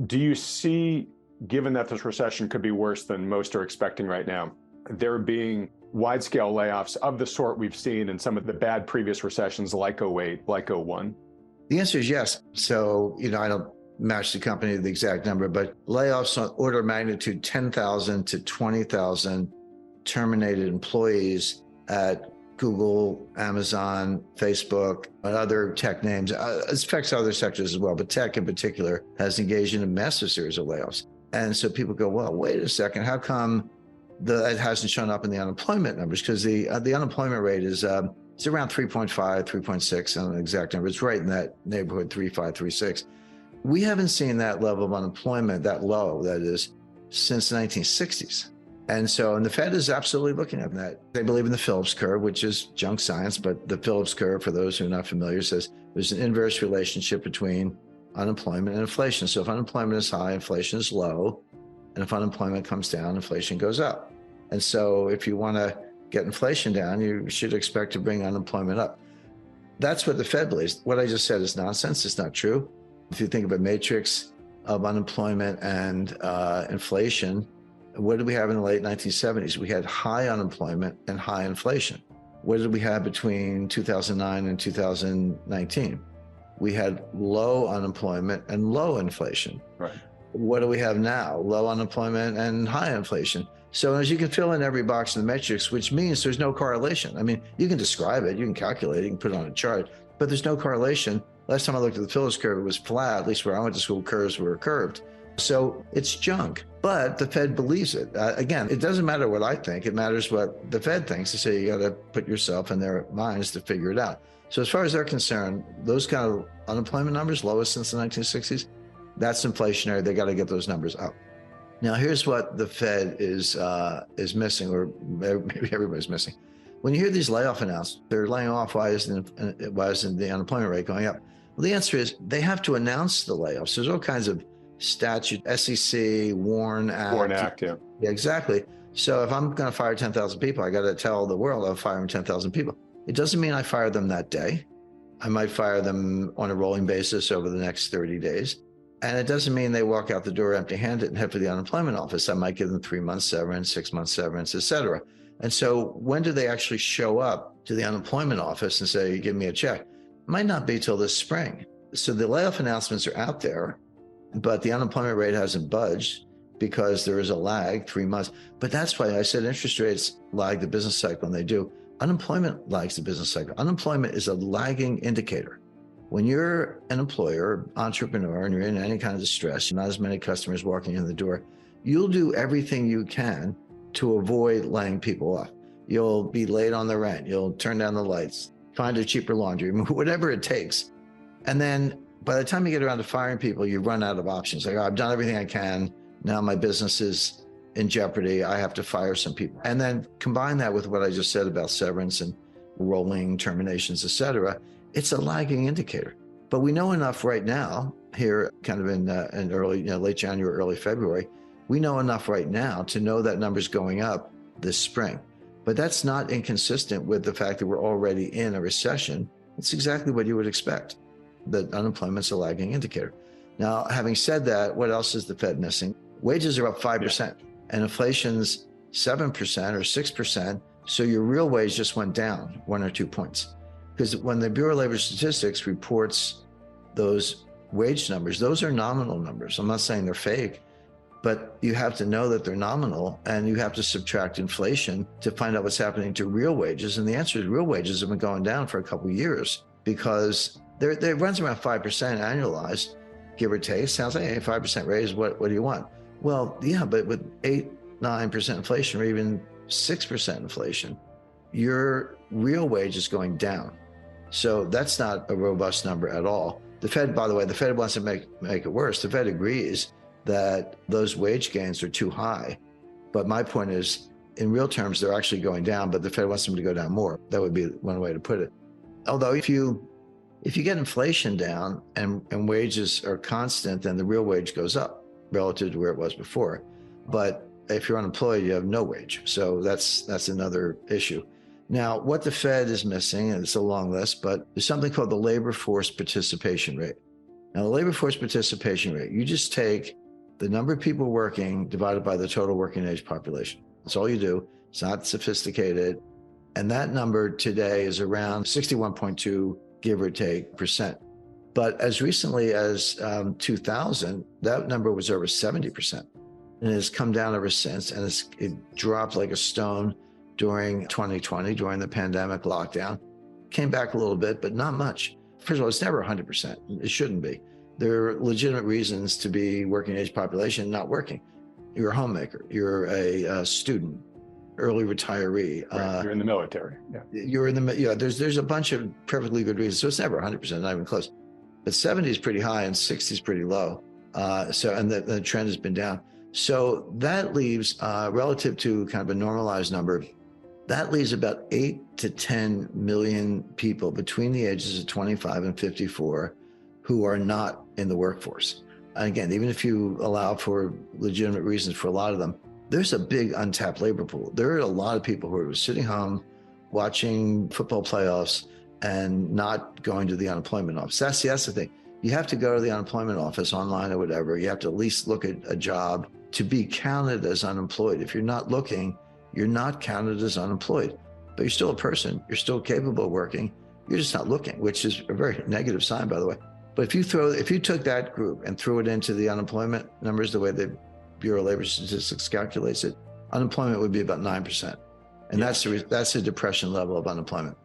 Do you see, given that this recession could be worse than most are expecting right now, there being wide-scale layoffs of the sort we've seen in some of the bad previous recessions like '08, like '01? The answer is yes. So, I don't match the company to the exact number, but layoffs on order of magnitude 10,000 to 20,000 terminated employees at Google, Amazon, Facebook, and other tech names. It affects other sectors as well, but tech in particular has engaged in a massive series of layoffs. And so people go, well, wait a second, how come it hasn't shown up in the unemployment numbers? Because the unemployment rate is it's around 3.5, 3.6 on the exact number. It's right in that neighborhood, 3.5, 3.6. We haven't seen that level of unemployment, that low, that is, since the 1960s. And the Fed is absolutely looking at that. They believe in the Phillips curve, which is junk science, but the Phillips curve, for those who are not familiar, says there's an inverse relationship between unemployment and inflation. So if unemployment is high, inflation is low. And if unemployment comes down, inflation goes up. And so if you want to get inflation down, you should expect to bring unemployment up. That's what the Fed believes. What I just said is nonsense. It's not true. If you think of a matrix of unemployment and inflation, what did we have in the late 1970s? We had high unemployment and high inflation. What did we have between 2009 and 2019? We had low unemployment and low inflation. Right. What do we have now? Low unemployment and high inflation. So as you can fill in every box in the matrix, which means there's no correlation. I mean, you can describe it, you can calculate it, you can put it on a chart, but there's no correlation. Last time I looked at the Phillips curve, it was flat. At least where I went to school, curves were curved. So it's junk, but the Fed believes it. Again, it doesn't matter what I think. It matters what the Fed thinks. They say you got to put yourself in their minds to figure it out. So as far as they're concerned, those kind of unemployment numbers, lowest since the 1960s, that's inflationary. They got to get those numbers up. Now, here's what the Fed is missing, or maybe everybody's missing. When you hear these layoff announcements, they're laying off. Why isn't the unemployment rate going up? Well, the answer is they have to announce the layoffs. There's all kinds of statute, SEC, Warren Act. Warren Act, yeah. Yeah, exactly. So if I'm going to fire 10,000 people, I got to tell the world I'm firing 10,000 people. It doesn't mean I fire them that day. I might fire them on a rolling basis over the next 30 days. And it doesn't mean they walk out the door empty-handed and head for the unemployment office. I might give them 3 months severance, 6 months severance, et cetera. And so when do they actually show up to the unemployment office and say, give me a check? It might not be till this spring. So the layoff announcements are out there, but the unemployment rate hasn't budged because there is a lag, 3 months. But that's why I said interest rates lag the business cycle, and they do. Unemployment lags the business cycle. Unemployment is a lagging indicator. When you're an employer, entrepreneur, and you're in any kind of distress, not as many customers walking in the door, you'll do everything you can to avoid laying people off. You'll be late on the rent. You'll turn down the lights, find a cheaper laundry, whatever it takes. And then by the time you get around to firing people, you run out of options. Like, oh, I've done everything I can. Now my business is in jeopardy. I have to fire some people. And then combine that with what I just said about severance and rolling terminations, et cetera. It's a lagging indicator. But we know enough right now here, kind of in early, late January, early February, we know enough right now to know that number's going up this spring. But that's not inconsistent with the fact that we're already in a recession. It's exactly what you would expect, that unemployment's a lagging indicator. Now, having said that, what else is the Fed missing? Wages are up 5%, and inflation's 7% or 6%. So your real wage just went down 1 or 2 points. Because when the Bureau of Labor Statistics reports those wage numbers, those are nominal numbers. I'm not saying they're fake, but you have to know that they're nominal, and you have to subtract inflation to find out what's happening to real wages. And the answer is real wages have been going down for a couple of years because it runs around 5% annualized, give or take. Sounds like, hey, 5% raise, what do you want? Well, yeah, but with 8-9% inflation, or even 6% inflation, your real wage is going down. So that's not a robust number at all. The Fed, by the way, the Fed wants to make it worse. The Fed agrees that those wage gains are too high. But my point is, in real terms, they're actually going down, but the Fed wants them to go down more. That would be one way to put it. Although if you get inflation down and wages are constant, then the real wage goes up relative to where it was before. But if you're unemployed, you have no wage. So that's another issue. Now, what the Fed is missing, and it's a long list, but there's something called the labor force participation rate. Now, the labor force participation rate, you just take the number of people working divided by the total working age population. That's all you do. It's not sophisticated. And that number today is around 61.2, give or take, percent. But as recently as 2000, that number was over 70%. And it has come down ever since. And it dropped like a stone during 2020, during the pandemic lockdown. Came back a little bit, but not much. First of all, it's never 100%. It shouldn't be. There are legitimate reasons to be working age population not working. You're a homemaker. You're a student, early retiree. Right. You're in the military. Yeah. You're in the, yeah, there's a bunch of perfectly good reasons. So it's never 100%, not even close. But 70 is pretty high and 60 is pretty low. And the trend has been down. So that leaves, relative to kind of a normalized number, that leaves about 8 to 10 million people between the ages of 25 and 54 who are not in the workforce. And again, even if you allow for legitimate reasons for a lot of them, there's a big untapped labor pool. There are a lot of people who are sitting home watching football playoffs and not going to the unemployment office. That's the thing. You have to go to the unemployment office online or whatever. You have to at least look at a job to be counted as unemployed. If you're not looking, you're not counted as unemployed, but you're still a person. You're still capable of working. You're just not looking, which is a very negative sign, by the way. But if you took that group and threw it into the unemployment numbers, the way the Bureau of Labor Statistics calculates it, unemployment would be about 9%. And that's the depression level of unemployment.